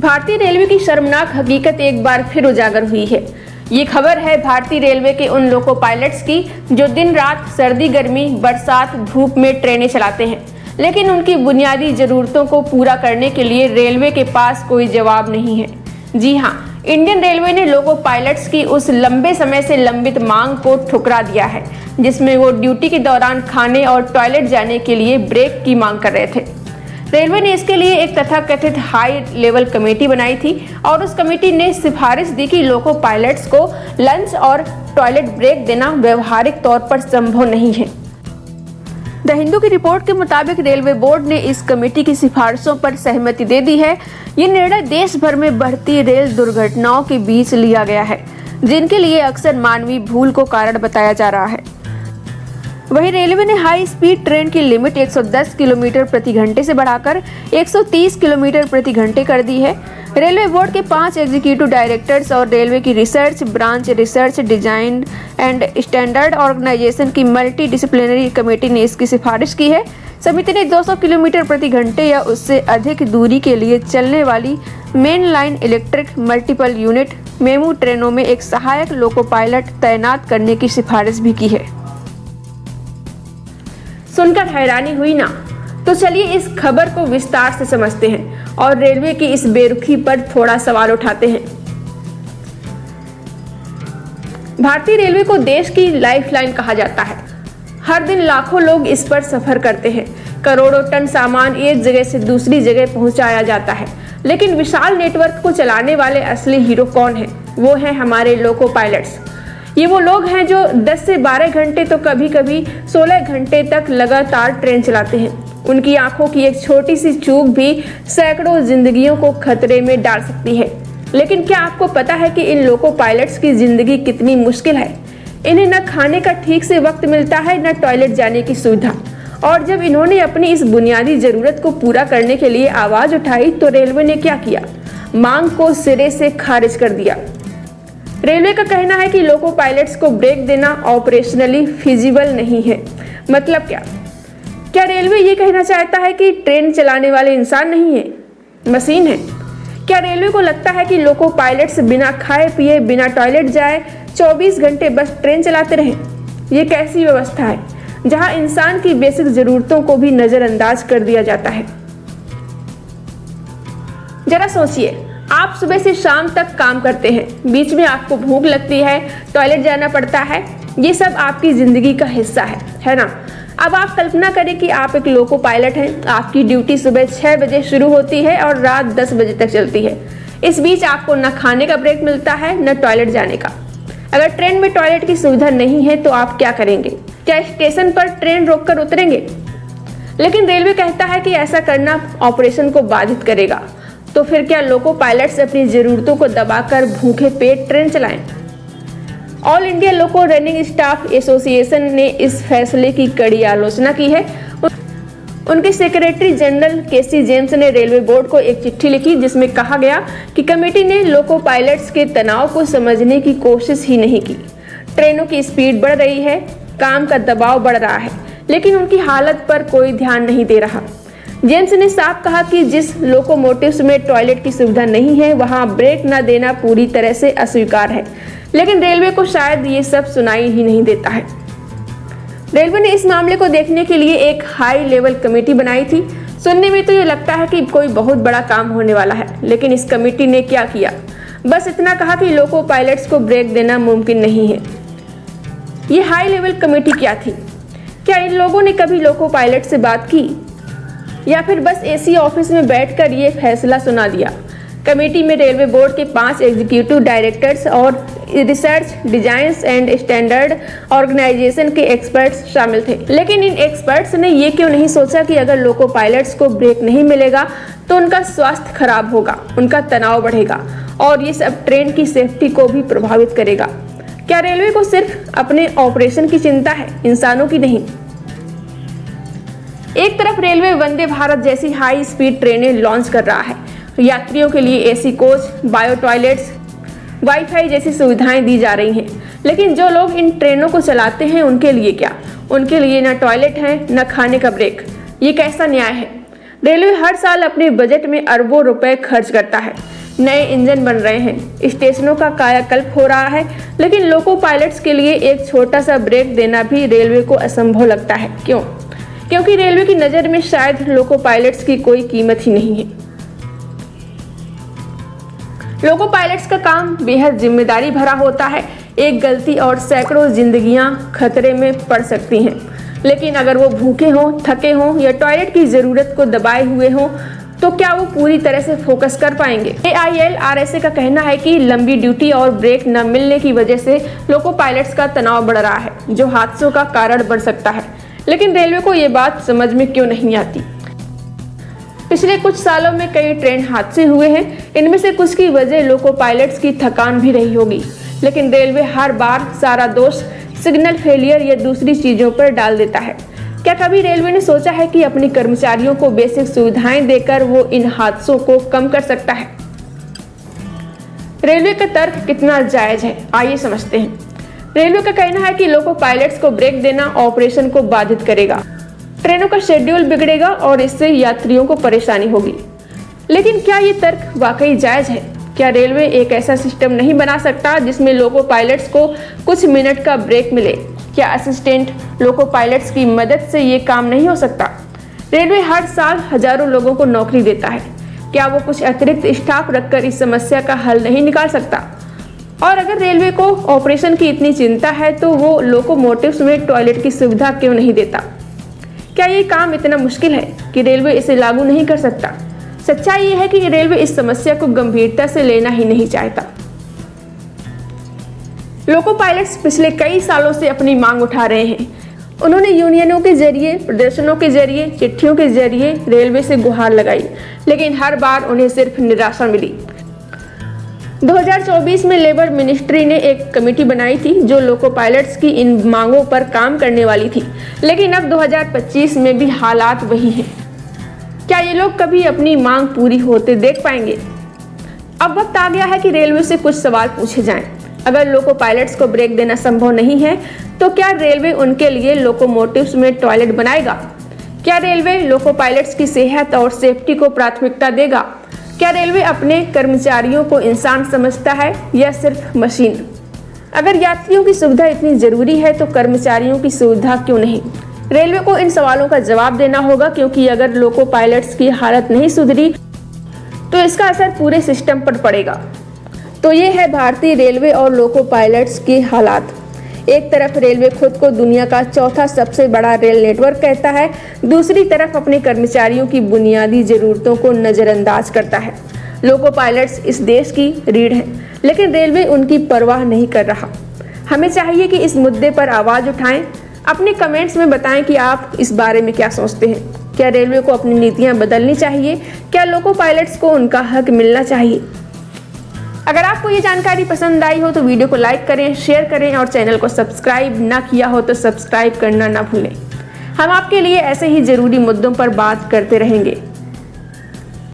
भारतीय रेलवे की शर्मनाक हकीकत एक बार फिर उजागर हुई है। ये खबर है भारतीय रेलवे के उन लोको पायलट्स की जो दिन रात सर्दी गर्मी बरसात धूप में ट्रेनें चलाते हैं, लेकिन उनकी बुनियादी जरूरतों को पूरा करने के लिए रेलवे के पास कोई जवाब नहीं है। जी हाँ, इंडियन रेलवे ने लोको पायलट्स की उस लंबे समय से लंबित मांग को ठुकरा दिया है, जिसमें वो ड्यूटी के दौरान खाने और टॉयलेट जाने के लिए ब्रेक की मांग कर रहे थे। रेलवे ने इसके लिए एक तथाकथित हाई लेवल कमेटी बनाई थी और उस कमेटी ने सिफारिश दी कि लोको पायलट्स को लंच और टॉयलेट ब्रेक देना व्यवहारिक तौर पर संभव नहीं है। द हिंदू की रिपोर्ट के मुताबिक रेलवे बोर्ड ने इस कमेटी की सिफारिशों पर सहमति दे दी है। ये निर्णय देश भर में बढ़ती रेल दुर्घटनाओं के बीच लिया गया है, जिनके लिए अक्सर मानवीय भूल को कारण बताया जा रहा है। वहीं रेलवे ने हाई स्पीड ट्रेन की लिमिट 110 किलोमीटर प्रति घंटे से बढ़ाकर 130 किलोमीटर प्रति घंटे कर दी है। रेलवे बोर्ड के 5 एग्जीक्यूटिव डायरेक्टर्स और रेलवे की research branch research design and standard organisation की मल्टी डिसिप्लिनरी कमेटी ने इसकी सिफारिश की है। समिति ने 200 किलोमीटर प्रति घंटे या उससे अधिक दूरी के लिए चलने वाली main line electric multiple unit MEMU ट्रेनों में एक सहायक लोको पायलट तैनात करने की सिफारिश भी की है। सुनकर हैरानी हुई ना? तो चलिए इस खबर को विस्तार से समझते हैं और रेलवे की इस बेरुखी पर थोड़ा सवाल उठाते हैं। भारतीय रेलवे को देश की लाइफलाइन कहा जाता है। हर दिन लाखों लोग इस पर सफर करते हैं। करोड़ों टन सामान एक जगह से दूसरी जगह पहुंचाया जाता है, लेकिन विशाल नेटवर्क को चलाने वाले असली हीरो कौन है? वो हैं हमारे लोको पायलट्स। ये वो लोग हैं जो 10 से 12 घंटे तो कभी कभी 16 घंटे तक लगातार ट्रेन चलाते हैं। उनकी आंखों की एक छोटी सी चूक भी सैकड़ों जिंदगियों को खतरे में डाल सकती है। लेकिन क्या आपको पता है कि इन लोको पायलट्स की जिंदगी कितनी मुश्किल है? इन्हें न खाने का ठीक से वक्त मिलता है, न टॉयलेट जाने की सुविधा। और जब इन्होंने अपनी इस बुनियादी जरूरत को पूरा करने के लिए आवाज उठाई तो रेलवे ने क्या किया? मांग को सिरे से खारिज कर दिया। रेलवे का कहना है कि लोको पायलट्स को ब्रेक देना ऑपरेशनली फिजिबल नहीं है। मतलब क्या रेलवे ये कहना चाहता है कि ट्रेन चलाने वाले इंसान नहीं है, मशीन है? क्या रेलवे को लगता है कि लोको पायलट्स बिना खाए पिए बिना टॉयलेट जाए 24 घंटे बस ट्रेन चलाते रहें? ये कैसी व्यवस्था है जहां इंसान की बेसिक जरूरतों को भी नजरअंदाज कर दिया जाता है? जरा सोचिए, आप सुबह से शाम तक काम करते हैं, बीच में आपको भूख लगती है, टॉयलेट जाना पड़ता है। ये सब आपकी जिंदगी का हिस्सा है ना? अब आप कल्पना करें कि आप एक लोको पायलट हैं। आपकी ड्यूटी सुबह 6 बजे शुरू होती है और रात 10 बजे तक चलती है। इस बीच आपको न खाने का ब्रेक मिलता है न टॉयलेट जाने का। अगर ट्रेन में टॉयलेट की सुविधा नहीं है तो आप क्या करेंगे? क्या स्टेशन पर ट्रेन रोककर उतरेंगे? लेकिन रेलवे कहता है कि ऐसा करना ऑपरेशन को बाधित करेगा। तो फिर क्या लोको पायलट्स अपनी जरूरतों को दबाकर भूखे पेट ट्रेन चलाएं? ऑल इंडिया लोको रनिंग स्टाफ एसोसिएशन ने इस फैसले की कड़ी आलोचना की है। उनके सेक्रेटरी जनरल केसी जेम्स ने रेलवे बोर्ड को एक चिट्ठी लिखी, जिसमें कहा गया कि कमेटी ने लोको पायलट्स के तनाव को समझने की कोशिश ही नहीं की। ट्रेनों की स्पीड बढ़ रही है, काम का दबाव बढ़ रहा है, लेकिन उनकी हालत पर कोई ध्यान नहीं दे रहा। जेम्स ने साफ कहा कि जिस लोकोमोटिव्स में टॉयलेट की सुविधा नहीं है वहां ब्रेक न देना पूरी तरह से अस्वीकार है, लेकिन रेलवे को शायद ये सब सुनाई ही नहीं देता है। रेलवे ने इस मामले को देखने के लिए एक हाई लेवल कमेटी बनाई थी। सुनने में तो ये लगता है कि कोई बहुत बड़ा काम होने वाला है, लेकिन इस कमेटी ने क्या किया? बस इतना कहा कि लोको पायलट्स को ब्रेक देना मुमकिन नहीं है। ये हाई लेवल कमेटी क्या थी? क्या इन लोगों ने कभी लोको पायलट से बात की, या फिर बस एसी ऑफिस में बैठकर ये फैसला सुना दिया? कमेटी में रेलवे बोर्ड के 5 एग्जीक्यूटिव डायरेक्टर्स और research design and standard organisation के एक्सपर्ट्स शामिल थे। लेकिन इन एक्सपर्ट्स ने ये क्यों नहीं सोचा कि अगर लोको पायलट्स को ब्रेक नहीं मिलेगा तो उनका स्वास्थ्य खराब होगा, उनका तनाव बढ़ेगा और ये सब ट्रेन की सेफ्टी को भी प्रभावित करेगा? क्या रेलवे को सिर्फ अपने ऑपरेशन की चिंता है, इंसानों की नहीं? एक तरफ रेलवे वंदे भारत जैसी हाई स्पीड ट्रेनें लॉन्च कर रहा है, यात्रियों के लिए AC coach, bio toilets, wifi जैसी सुविधाएं दी जा रही हैं, लेकिन जो लोग इन ट्रेनों को चलाते हैं उनके लिए क्या? उनके लिए न टॉयलेट है न खाने का ब्रेक। ये कैसा न्याय है? रेलवे हर साल अपने बजट में अरबों रुपए खर्च करता है। नए इंजन बन रहे हैं, स्टेशनों का कायाकल्प हो रहा है, लेकिन लोको पायलट्स के लिए एक छोटा सा ब्रेक देना भी रेलवे को असंभव लगता है। क्यों? क्योंकि रेलवे की नज़र में शायद लोको पायलट्स की कोई कीमत ही नहीं है। लोको पायलट्स का काम बेहद जिम्मेदारी भरा होता है। एक गलती और सैकड़ों जिंदगियां खतरे में पड़ सकती हैं। लेकिन अगर वो भूखे हों, थके हों या टॉयलेट की ज़रूरत को दबाए हुए हों तो क्या वो पूरी तरह से फोकस कर पाएंगे? AILRSA का कहना है कि लंबी ड्यूटी और ब्रेक न मिलने की वजह से लोको पायलट्स का तनाव बढ़ रहा है, जो हादसों का कारण बन सकता है। लेकिन रेलवे को ये बात समझ में क्यों नहीं आती? पिछले कुछ सालों में कई ट्रेन हादसे हुए हैं। इनमें से कुछ की वजह लोको पायलट्स की थकान भी रही होगी, लेकिन रेलवे हर बार सारा दोष सिग्नल फेलियर या दूसरी चीज़ों पर डाल देता है। क्या कभी रेलवे ने सोचा है कि अपने कर्मचारियों को बेसिक सुविधाएं देकर वो इन हादसों को कम कर सकता है? रेलवे का तर्क कितना जायज है, आइए समझते हैं। रेलवे का कहना है कि लोको पायलट्स को ब्रेक देना ऑपरेशन को बाधित करेगा, ट्रेनों का शेड्यूल बिगड़ेगा और इससे यात्रियों को परेशानी होगी। लेकिन क्या ये तर्क वाकई जायज है? क्या रेलवे एक ऐसा सिस्टम नहीं बना सकता जिसमें लोको पायलट्स को कुछ मिनट का ब्रेक मिले? क्या असिस्टेंट लोको पायलट्स की मदद से ये काम नहीं हो सकता? रेलवे हर साल हजारों लोगों को नौकरी देता है। क्या वो कुछ अतिरिक्त स्टाफ रखकर इस समस्या का हल नहीं निकाल सकता? और अगर रेलवे को ऑपरेशन की इतनी चिंता है तो वो लोकोमोटिव्स में टॉयलेट की सुविधा क्यों नहीं देता? क्या ये काम इतना मुश्किल है कि रेलवे इसे लागू नहीं कर सकता? सच्चाई ये है कि रेलवे इस समस्या को गंभीरता से लेना ही नहीं चाहता। लोको पायलट्स पिछले कई सालों से अपनी मांग उठा रहे हैं। उन्होंने यूनियनों के जरिए, प्रदर्शनों के जरिए, चिट्ठियों के जरिए रेलवे से गुहार लगाई, लेकिन हर बार उन्हें सिर्फ निराशा मिली। 2024 में लेबर मिनिस्ट्री ने एक कमेटी बनाई थी जो लोको पायलट्स की इन मांगों पर काम करने वाली थी, लेकिन अब 2025 में भी हालात वही हैं। क्या ये लोग कभी अपनी मांग पूरी होते देख पाएंगे? अब वक्त आ गया है कि रेलवे से कुछ सवाल पूछे जाएं। अगर लोको पायलट्स को ब्रेक देना संभव नहीं है तो क्या रेलवे उनके लिए लोकोमोटिव्स में टॉयलेट बनाएगा? क्या रेलवे लोको पायलट्स की सेहत और सेफ्टी को प्राथमिकता देगा? क्या रेलवे अपने कर्मचारियों को इंसान समझता है या सिर्फ मशीन? अगर यात्रियों की सुविधा इतनी जरूरी है तो कर्मचारियों की सुविधा क्यों नहीं? रेलवे को इन सवालों का जवाब देना होगा, क्योंकि अगर लोको पायलट्स की हालत नहीं सुधरी तो इसका असर पूरे सिस्टम पर पड़ेगा। तो ये है भारतीय रेलवे और लोको पायलट्स की हालात। एक तरफ रेलवे खुद को दुनिया का चौथा सबसे बड़ा रेल नेटवर्क कहता है, दूसरी तरफ अपने कर्मचारियों की बुनियादी जरूरतों को नज़रअंदाज करता है। लोको पायलट्स इस देश की रीढ़ है, लेकिन रेलवे उनकी परवाह नहीं कर रहा। हमें चाहिए कि इस मुद्दे पर आवाज़ उठाएं। अपने कमेंट्स में बताएं कि आप इस बारे में क्या सोचते हैं। क्या रेलवे को अपनी नीतियां बदलनी चाहिए? क्या लोको पायलट्स को उनका हक मिलना चाहिए? अगर आपको ये जानकारी पसंद आई हो तो वीडियो को लाइक करें, शेयर करें और चैनल को सब्सक्राइब ना किया हो तो सब्सक्राइब करना ना भूलें। हम आपके लिए ऐसे ही ज़रूरी मुद्दों पर बात करते रहेंगे।